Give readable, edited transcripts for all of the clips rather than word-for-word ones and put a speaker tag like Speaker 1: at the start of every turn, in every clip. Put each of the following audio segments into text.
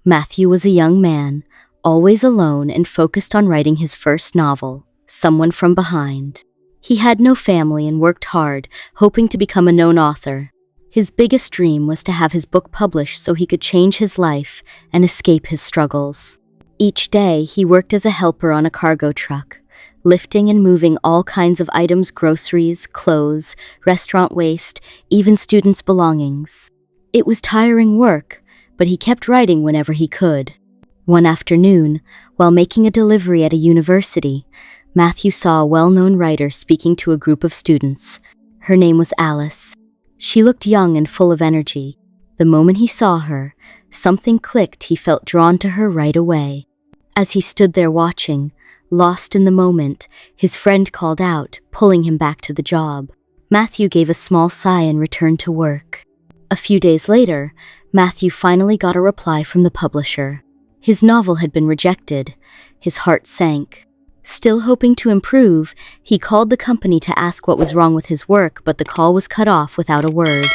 Speaker 1: Matthew was a young man, always alone and focused on writing his first novel, Someone from Behind. He had no family and worked hard, hoping to become a known author. His biggest dream was to have his book published so he could change his life and escape his struggles. Each day, he worked as a helper on a cargo truck, lifting and moving all kinds of items: groceries, clothes, restaurant waste, even students' belongings. It was tiring work, but he kept writing whenever he could. One afternoon, while making a delivery at a university, Matthew saw a well-known writer speaking to a group of students. Her name was Alice. She looked young and full of energy. The moment he saw her, something clicked. He felt drawn to her right away. As he stood there watching, lost in the moment, his friend called out, pulling him back to the job. Matthew gave a small sigh and returned to work. A few days later, Matthew finally got a reply from the publisher. His novel had been rejected. His heart sank. Still hoping to improve, he called the company to ask what was wrong with his work, but the call was cut off without a word.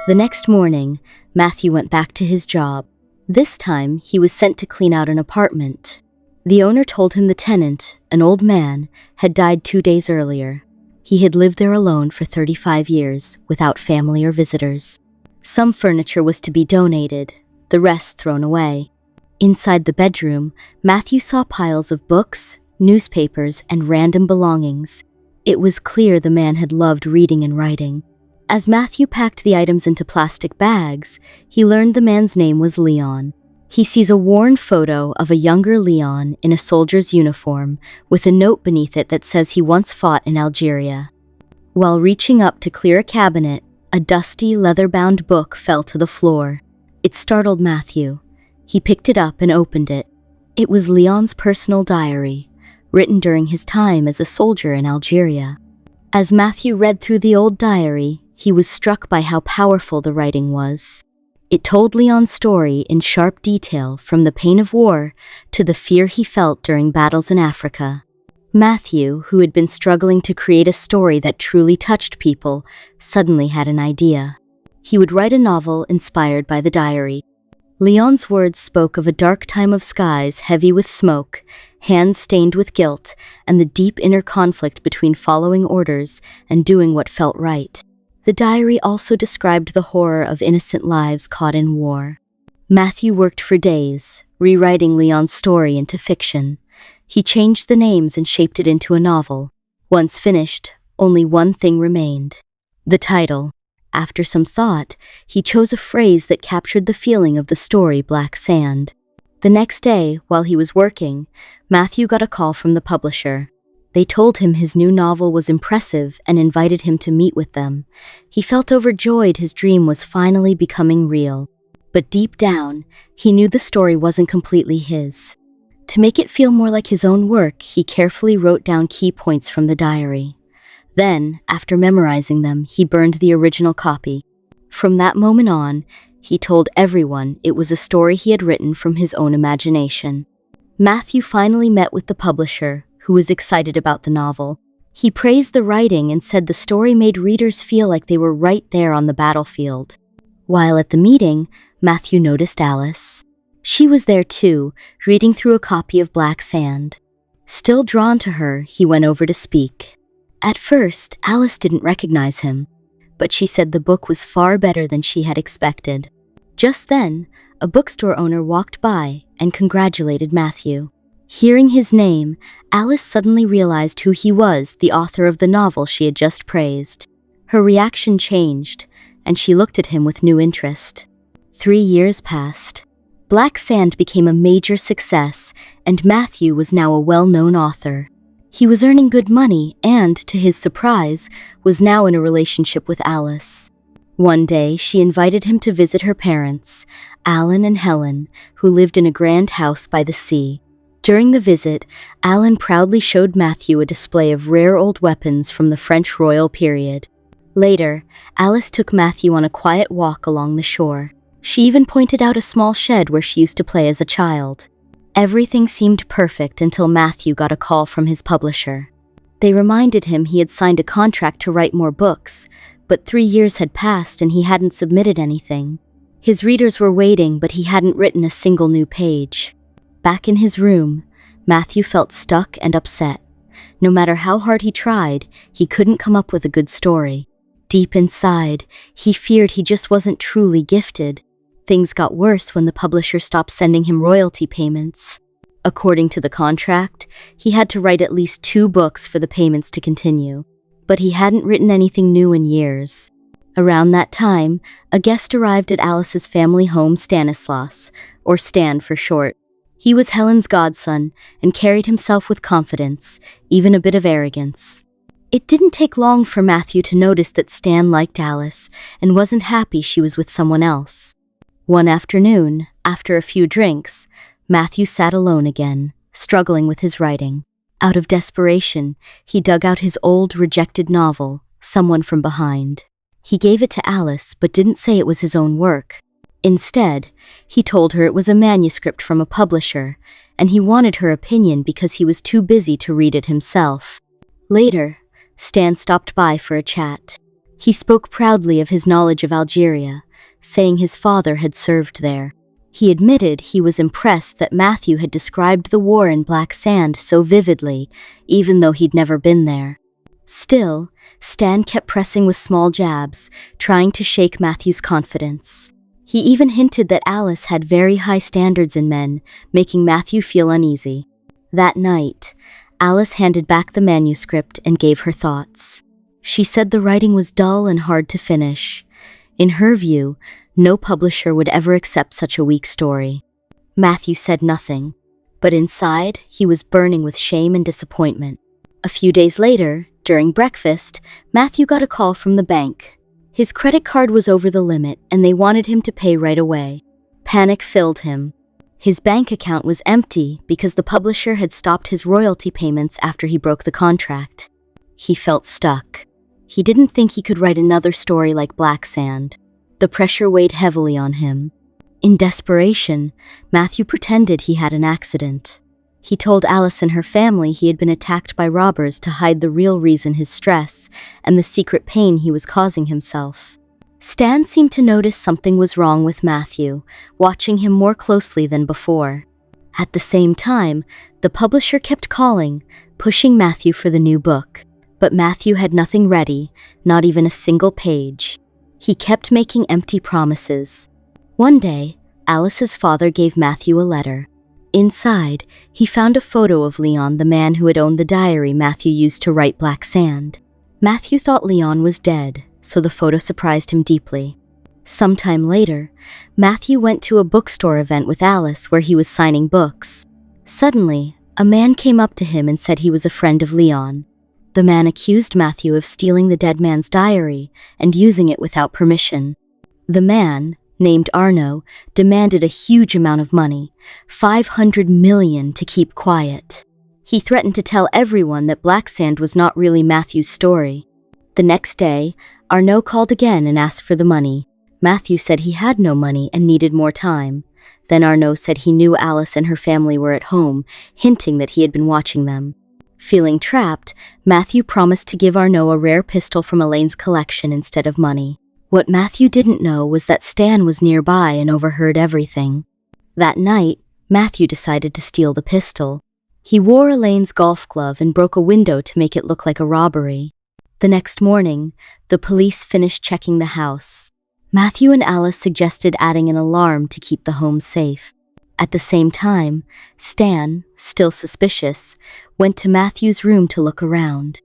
Speaker 1: The next morning, Matthew went back to his job. This time, he was sent to clean out an apartment. The owner told him the tenant, an old man, had died 2 days earlier. He had lived there alone for 35 years, without family or visitors. Some furniture was to be donated, the rest thrown away. Inside the bedroom, Matthew saw piles of books, newspapers, and random belongings. It was clear the man had loved reading and writing. As Matthew packed the items into plastic bags, he learned the man's name was Leon. He sees a worn photo of a younger Leon in a soldier's uniform, with a note beneath it that says he once fought in Algeria. While reaching up to clear a cabinet, a dusty, leather-bound book fell to the floor. It startled Matthew. He picked it up and opened it. It was Leon's personal diary, written during his time as a soldier in Algeria. As Matthew read through the old diary, he was struck by how powerful the writing was. It told Leon's story in sharp detail, from the pain of war to the fear he felt during battles in Africa. Matthew, who had been struggling to create a story that truly touched people, suddenly had an idea. He would write a novel inspired by the diary. Leon's words spoke of a dark time of skies heavy with smoke, hands stained with guilt, and the deep inner conflict between following orders and doing what felt right. The diary also described the horror of innocent lives caught in war. Matthew worked for days, rewriting Leon's story into fiction. He changed the names and shaped it into a novel. Once finished, only one thing remained: the title. After some thought, he chose a phrase that captured the feeling of the story, Black Sand. The next day, while he was working, Matthew got a call from the publisher. They told him his new novel was impressive and invited him to meet with them. He felt overjoyed. His dream was finally becoming real. But deep down, he knew the story wasn't completely his. To make it feel more like his own work, he carefully wrote down key points from the diary. Then, after memorizing them, he burned the original copy. From that moment on, he told everyone it was a story he had written from his own imagination. Matthew finally met with the publisher, who was excited about the novel. He praised the writing and said the story made readers feel like they were right there on the battlefield. While at the meeting, Matthew noticed Alice. She was there too, reading through a copy of Black Sand. Still drawn to her, he went over to speak. At first, Alice didn't recognize him, but she said the book was far better than she had expected. Just then, a bookstore owner walked by and congratulated Matthew. Hearing his name, Alice suddenly realized who he was, the author of the novel she had just praised. Her reaction changed, and she looked at him with new interest. 3 years passed. Black Sand became a major success, and Matthew was now a well-known author. He was earning good money and, to his surprise, was now in a relationship with Alice. One day, she invited him to visit her parents, Alan and Helen, who lived in a grand house by the sea. During the visit, Alan proudly showed Matthew a display of rare old weapons from the French royal period. Later, Alice took Matthew on a quiet walk along the shore. She even pointed out a small shed where she used to play as a child. Everything seemed perfect until Matthew got a call from his publisher. They reminded him he had signed a contract to write more books, but 3 years had passed and he hadn't submitted anything. His readers were waiting, but he hadn't written a single new page. Back in his room, Matthew felt stuck and upset. No matter how hard he tried, he couldn't come up with a good story. Deep inside, he feared he just wasn't truly gifted. Things got worse when the publisher stopped sending him royalty payments. According to the contract, he had to write at least 2 books for the payments to continue. But he hadn't written anything new in years. Around that time, a guest arrived at Alice's family home, Stanislas, or Stan for short. He was Helen's godson and carried himself with confidence, even a bit of arrogance. It didn't take long for Matthew to notice that Stan liked Alice and wasn't happy she was with someone else. One afternoon, after a few drinks, Matthew sat alone again, struggling with his writing. Out of desperation, he dug out his old, rejected novel, Someone from Behind. He gave it to Alice, but didn't say it was his own work. Instead, he told her it was a manuscript from a publisher, and he wanted her opinion because he was too busy to read it himself. Later, Stan stopped by for a chat. He spoke proudly of his knowledge of Algeria, saying his father had served there. He admitted he was impressed that Matthew had described the war in Black Sand so vividly, even though he'd never been there. Still, Stan kept pressing with small jabs, trying to shake Matthew's confidence. He even hinted that Alice had very high standards in men, making Matthew feel uneasy. That night, Alice handed back the manuscript and gave her thoughts. She said the writing was dull and hard to finish. In her view, no publisher would ever accept such a weak story. Matthew said nothing, but inside, he was burning with shame and disappointment. A few days later, during breakfast, Matthew got a call from the bank. His credit card was over the limit, and they wanted him to pay right away. Panic filled him. His bank account was empty because the publisher had stopped his royalty payments after he broke the contract. He felt stuck. He didn't think he could write another story like Black Sand. The pressure weighed heavily on him. In desperation, Matthew pretended he had an accident. He told Alice and her family he had been attacked by robbers to hide the real reason, his stress, and the secret pain he was causing himself. Stan seemed to notice something was wrong with Matthew, watching him more closely than before. At the same time, the publisher kept calling, pushing Matthew for the new book. But Matthew had nothing ready, not even a single page. He kept making empty promises. One day, Alice's father gave Matthew a letter. Inside, he found a photo of Leon, the man who had owned the diary Matthew used to write Black Sand. Matthew thought Leon was dead, so the photo surprised him deeply. Sometime later, Matthew went to a bookstore event with Alice where he was signing books. Suddenly, a man came up to him and said he was a friend of Leon. The man accused Matthew of stealing the dead man's diary and using it without permission. The man, named Arnaud, demanded a huge amount of money, 500 million, to keep quiet. He threatened to tell everyone that Black Sand was not really Matthew's story. The next day, Arnaud called again and asked for the money. Matthew said he had no money and needed more time. Then Arnaud said he knew Alice and her family were at home, hinting that he had been watching them. Feeling trapped, Matthew promised to give Arnaud a rare pistol from Elaine's collection instead of money. What Matthew didn't know was that Stan was nearby and overheard everything. That night, Matthew decided to steal the pistol. He wore Elaine's golf glove and broke a window to make it look like a robbery. The next morning, the police finished checking the house. Matthew and Alice suggested adding an alarm to keep the home safe. At the same time, Stan, still suspicious, went to Matthew's room to look around.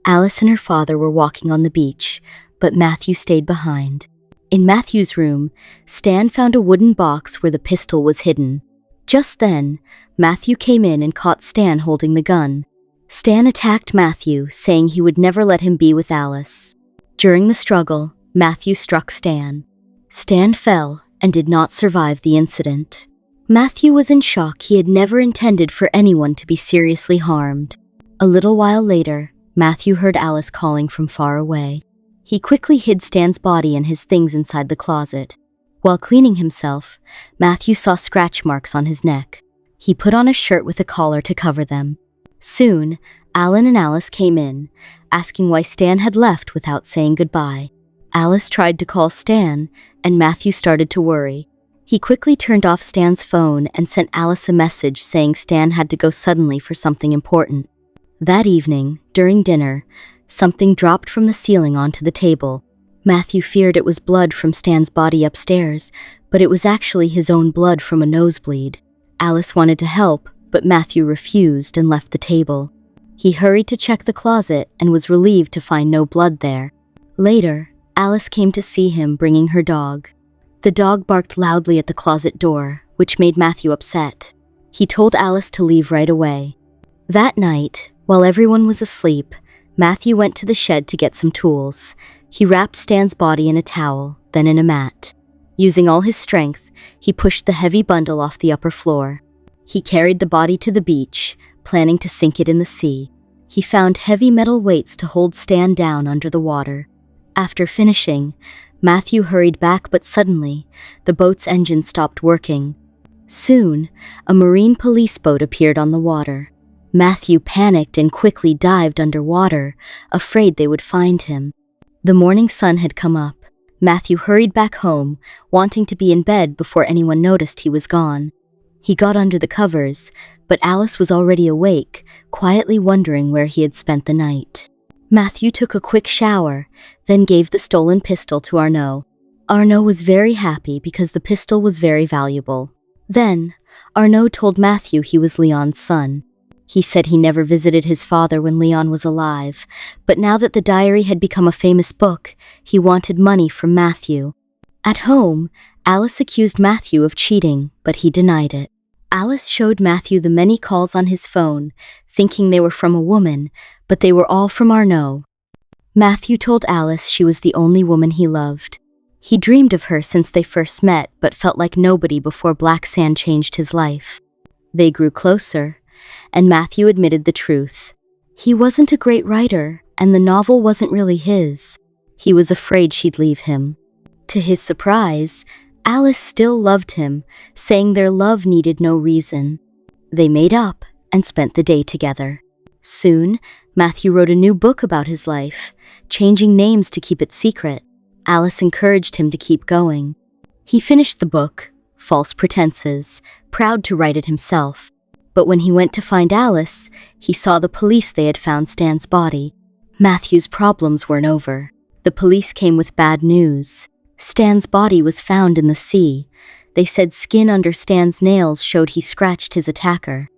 Speaker 1: Alice and her father were walking on the beach, but Matthew stayed behind. In Matthew's room, Stan found a wooden box where the pistol was hidden. Just then, Matthew came in and caught Stan holding the gun. Stan attacked Matthew, saying he would never let him be with Alice. During the struggle, Matthew struck Stan. Stan fell and did not survive the incident. Matthew was in shock. He had never intended for anyone to be seriously harmed. A little while later, Matthew heard Alice calling from far away. He quickly hid Stan's body and his things inside the closet. While cleaning himself, Matthew saw scratch marks on his neck. He put on a shirt with a collar to cover them. Soon, Alan and Alice came in, asking why Stan had left without saying goodbye. Alice tried to call Stan, and Matthew started to worry. He quickly turned off Stan's phone and sent Alice a message saying Stan had to go suddenly for something important. That evening, during dinner, something dropped from the ceiling onto the table. Matthew feared it was blood from Stan's body upstairs, but it was actually his own blood from a nosebleed. Alice wanted to help, but Matthew refused and left the table. He hurried to check the closet and was relieved to find no blood there. Later, Alice came to see him bringing her dog. The dog barked loudly at the closet door, which made Matthew upset. He told Alice to leave right away. That night, while everyone was asleep, Matthew went to the shed to get some tools. He wrapped Stan's body in a towel, then in a mat. Using all his strength, he pushed the heavy bundle off the upper floor. He carried the body to the beach, planning to sink it in the sea. He found heavy metal weights to hold Stan down under the water. After finishing, Matthew hurried back, but suddenly, the boat's engine stopped working. Soon, a marine police boat appeared on the water. Matthew panicked and quickly dived underwater, afraid they would find him. The morning sun had come up. Matthew hurried back home, wanting to be in bed before anyone noticed he was gone. He got under the covers, but Alice was already awake, quietly wondering where he had spent the night. Matthew took a quick shower, then gave the stolen pistol to Arnaud. Arnaud was very happy because the pistol was very valuable. Then, Arnaud told Matthew he was Leon's son. He said he never visited his father when Leon was alive, but now that the diary had become a famous book, he wanted money from Matthew. At home, Alice accused Matthew of cheating, but he denied it. Alice showed Matthew the many calls on his phone, thinking they were from a woman, but they were all from Arnaud. Matthew told Alice she was the only woman he loved. He dreamed of her since they first met, but felt like nobody before black sand changed his life. They grew closer, and Matthew admitted the truth. He wasn't a great writer, and the novel wasn't really his. He was afraid she'd leave him. To his surprise, Alice still loved him, saying their love needed no reason. They made up and spent the day together. Soon, Matthew wrote a new book about his life, changing names to keep it secret. Alice encouraged him to keep going. He finished the book, False Pretenses, proud to write it himself. But when he went to find Alice, he saw the police they had found Stan's body. Matthew's problems weren't over. The police came with bad news. Stan's body was found in the sea. They said skin under Stan's nails showed he scratched his attacker.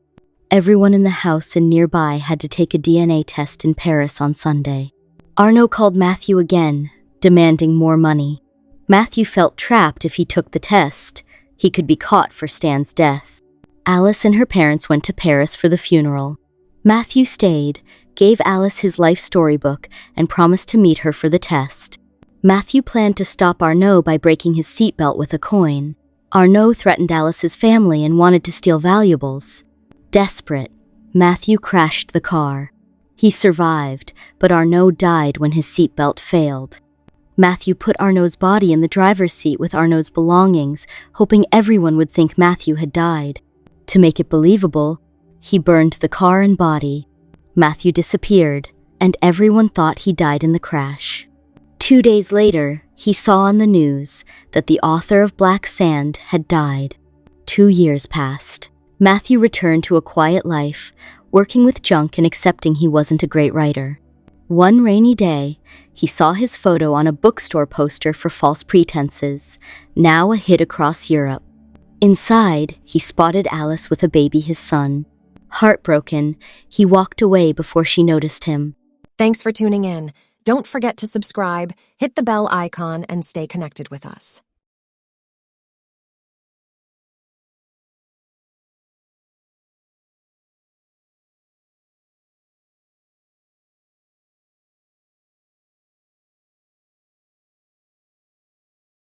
Speaker 1: Everyone in the house and nearby had to take a DNA test in Paris on Sunday. Arnaud called Matthew again, demanding more money. Matthew felt trapped if he took the test. He could be caught for Stan's death. Alice and her parents went to Paris for the funeral. Matthew stayed, gave Alice his life storybook, and promised to meet her for the test. Matthew planned to stop Arnaud by breaking his seatbelt with a coin. Arnaud threatened Alice's family and wanted to steal valuables. Desperate, Matthew crashed the car. He survived, but Arnaud died when his seatbelt failed. Matthew put Arnaud's body in the driver's seat with Arnaud's belongings, hoping everyone would think Matthew had died. To make it believable, he burned the car and body. Matthew disappeared, and everyone thought he died in the crash. 2 days later, he saw on the news that the author of Black Sand had died. 2 years passed. Matthew returned to a quiet life, working with junk and accepting he wasn't a great writer. One rainy day, he saw his photo on a bookstore poster for False Pretenses, now a hit across Europe. Inside, he spotted Alice with a baby, his son. Heartbroken, he walked away before she noticed him.
Speaker 2: Thanks for tuning in. Don't forget to subscribe, hit the bell icon, and stay connected with us.